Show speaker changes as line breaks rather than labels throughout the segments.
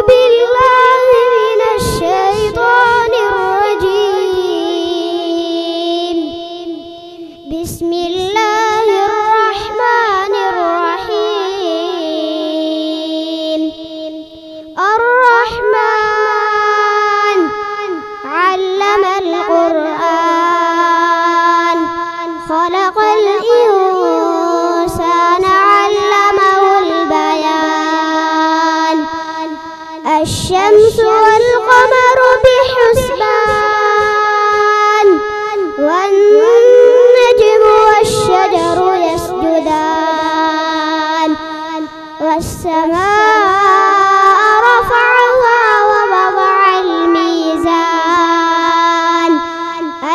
بالله من الشيطان الرجيم. بسم الله الرحمن الرحيم. الرحمن علم القرآن خلق الإنسان علمه البيان. الشمس والقمر بحسبان والنجم والشجر يسجدان. والسماء رفعها ووضع الميزان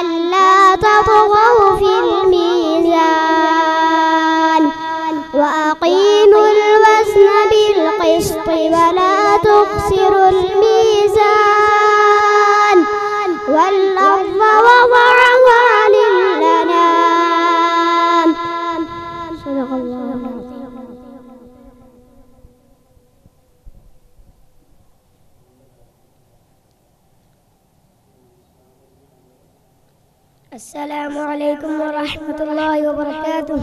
ألا تطغوا في الميزان وأقيموا الوزن بالقسط ولا تخسروا الميزان والأرض وضعها للأنام. صدق الله العظيم. السلام عليكم ورحمة الله وبركاته.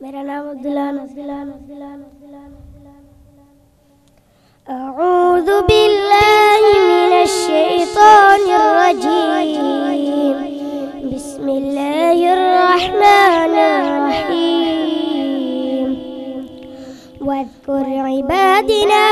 मेरा नाम अब्दुल्लाह। أعوذ بالله من الشيطان الرجيم. بسم الله الرحمن الرحيم. واذكر عبادنا